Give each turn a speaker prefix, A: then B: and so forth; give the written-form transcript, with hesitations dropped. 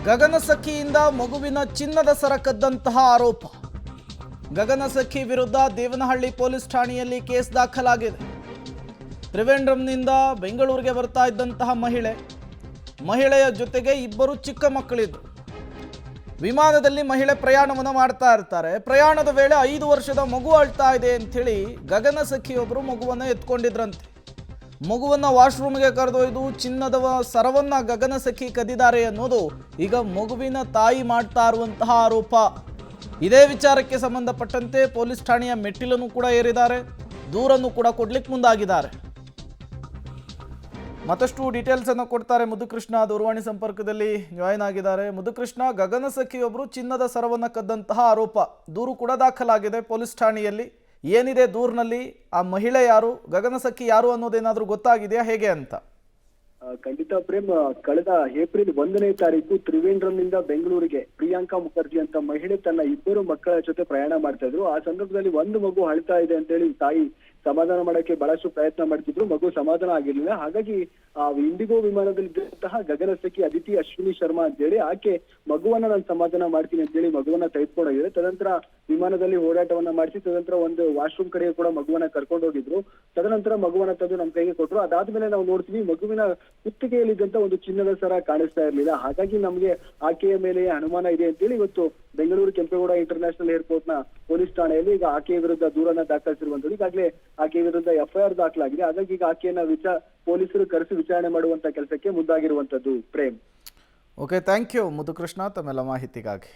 A: ಗಗನಸಖಿಯಿಂದ ಮಗುವಿನ ಚಿನ್ನದ ಸರ ಕದ್ದಂತಹ ಆರೋಪ. ಗಗನಸಖಿ ವಿರುದ್ಧ ದೇವನಹಳ್ಳಿ ಪೊಲೀಸ್ ಠಾಣೆಯಲ್ಲಿ ಕೇಸ್ ದಾಖಲಾಗಿದೆ. ತ್ರಿವೇಂದ್ರಂನಿಂದ ಬೆಂಗಳೂರಿಗೆ ಬರ್ತಾ ಇದ್ದಂತಹ ಮಹಿಳೆಯ ಜೊತೆಗೆ ಇಬ್ಬರು ಚಿಕ್ಕ ಮಕ್ಕಳಿದ್ರು. ವಿಮಾನದಲ್ಲಿ ಮಹಿಳೆ ಪ್ರಯಾಣವನ್ನು ಮಾಡ್ತಾ ಇರ್ತಾರೆ. ಪ್ರಯಾಣದ ವೇಳೆ 5 ವರ್ಷದ ಮಗು ಅಳ್ತಾ ಇದೆ ಅಂಥೇಳಿ ಗಗನಸಖಿಯೊಬ್ಬರು ಮಗುವನ್ನು ಎತ್ಕೊಂಡಿದ್ರಂತೆ. ಮಗುವನ್ನು ವಾಶ್ರೂಮ್ಗೆ ಕರೆದೊಯ್ದು ಚಿನ್ನದ ಸರವನ್ನ ಗಗನಸಖಿ ಕದ್ದಿದ್ದಾರೆ ಅನ್ನೋದು ಈಗ ಮಗುವಿನ ತಾಯಿ ಮಾಡ್ತಾ ಇರುವಂತಹ ಆರೋಪ. ಇದೇ ವಿಚಾರಕ್ಕೆ ಸಂಬಂಧಪಟ್ಟಂತೆ ಪೊಲೀಸ್ ಠಾಣೆಯ ಮೆಟ್ಟಿಲನ್ನು ಕೂಡ ಏರಿದ್ದಾರೆ, ದೂರನ್ನು ಕೂಡ ಕೊಡ್ಲಿಕ್ಕೆ ಮುಂದಾಗಿದ್ದಾರೆ. ಮತ್ತಷ್ಟು ಡೀಟೇಲ್ಸ್ ಅನ್ನು ಕೊಡ್ತಾರೆ ಮುದುಕೃಷ್ಣ, ದೂರವಾಣಿ ಸಂಪರ್ಕದಲ್ಲಿ ಜಾಯಿನ್ ಆಗಿದ್ದಾರೆ. ಮುದುಕೃಷ್ಣ, ಗಗನಸಖಿಯೊಬ್ಬರು ಚಿನ್ನದ ಸರವನ್ನ ಕದ್ದಂತಹ ಆರೋಪ, ದೂರು ಕೂಡ ದಾಖಲಾಗಿದೆ ಪೊಲೀಸ್ ಠಾಣೆಯಲ್ಲಿ. ಏನಿದೆ ದೂರಿನಲ್ಲಿ? ಆ ಮಹಿಳೆ ಯಾರು, ಗಗನಸಖಿ ಯಾರು ಅನ್ನೋದೇನಾದ್ರೂ ಗೊತ್ತಾಗಿದೆಯಾ, ಹೇಗೆ ಅಂತ?
B: ಖಂಡಿತ ಪ್ರೇಮ್, ಕಳೆದ ಏಪ್ರಿಲ್ 1ನೇ ತಾರೀಕು ತ್ರಿವೇಂದ್ರಂನಿಂದ ಬೆಂಗಳೂರಿಗೆ ಪ್ರಿಯಾಂಕಾ ಮುಖರ್ಜಿ ಅಂತ ಮಹಿಳೆ ತನ್ನ ಇಬ್ಬರು ಮಕ್ಕಳ ಜೊತೆ ಪ್ರಯಾಣ ಮಾಡ್ತಾ ಇದ್ರು. ಆ ಸಂದರ್ಭದಲ್ಲಿ ಒಂದು ಮಗು ಅಳ್ತಾ ಇದೆ ಅಂತ ಹೇಳಿ ತಾಯಿ ಸಮಾಧಾನ ಮಾಡಕ್ಕೆ ಬಹಳಷ್ಟು ಪ್ರಯತ್ನ ಮಾಡ್ತಿದ್ರು. ಮಗು ಸಮಾಧಾನ ಆಗಿರ್ಲಿಲ್ಲ. ಹಾಗಾಗಿ ಆ ಇಂಡಿಗೋ ವಿಮಾನದಲ್ಲಿ ಇದ್ದಂತಹ ಗಗನಸಖಿ ಅದಿತಿ ಅಶ್ವಿನಿ ಶರ್ಮಾ ಅಂತ ಹೇಳಿ ಆಕೆ ಮಗುವನ್ನ ನಾನು ಸಮಾಧಾನ ಮಾಡ್ತೀನಿ ಅಂತ ಹೇಳಿ ಮಗುವನ್ನ ತೆಗೆದುಕೊಂಡೋಗಿದ್ರೆ, ತದನಂತರ ವಿಮಾನದಲ್ಲಿ ಓಡಾಟವನ್ನ ಮಾಡಿಸಿ ತದನಂತರ ಒಂದು ವಾಶ್ರೂಮ್ ಕಡೆಗೆ ಕೂಡ ಮಗುವನ್ನ ಕರ್ಕೊಂಡು ಹೋಗಿದ್ರು. ತದನಂತರ ಮಗುವನ್ನ ತಂದು ನಮ್ಮ ಕೈಗೆ ಕೊಟ್ಟರು. ಅದಾದ್ಮೇಲೆ ನಾವು ನೋಡ್ತೀವಿ ಮಗುವಿನ ಕುತ್ತಿಗೆಯಲ್ಲಿದ್ದಂತ ಒಂದು ಚಿನ್ನದ ಸರ ಕಾಣಿಸ್ತಾ ಇರ್ಲಿಲ್ಲ. ಹಾಗಾಗಿ ನಮ್ಗೆ ಆಕೆಯ ಮೇಲೆ ಅನುಮಾನ ಇದೆ ಅಂತೇಳಿ ಇವತ್ತು ಬೆಂಗಳೂರು ಕೆಂಪೇಗೌಡ ಇಂಟರ್ನ್ಯಾಷನಲ್ ಏರ್ಪೋರ್ಟ್ ನ ಪೊಲೀಸ್ ಠಾಣೆಯಲ್ಲಿ ಈಗ ಆಕೆಯ ವಿರುದ್ಧ ದೂರನ್ನ ದಾಖಲಿಸಿರುವಂತದ್ದು. ಈಗಾಗಲೇ ಆಕೆಯ ವಿರುದ್ಧ FIR ದಾಖಲಾಗಿದೆ. ಹಾಗಾಗಿ ಈಗ ಆಕೆಯನ್ನ ಪೊಲೀಸರು ಕರೆಸಿ ವಿಚಾರಣೆ ಮಾಡುವಂತ ಕೆಲಸಕ್ಕೆ ಮುಂದಾಗಿರುವಂತದ್ದು. ಪ್ರೇಮ್.
A: ಓಕೆ, ಥ್ಯಾಂಕ್ ಯು ಮುದುಕೃಷ್ಣ ತಮ್ಮೆಲ್ಲ ಮಾಹಿತಿಗಾಗಿ.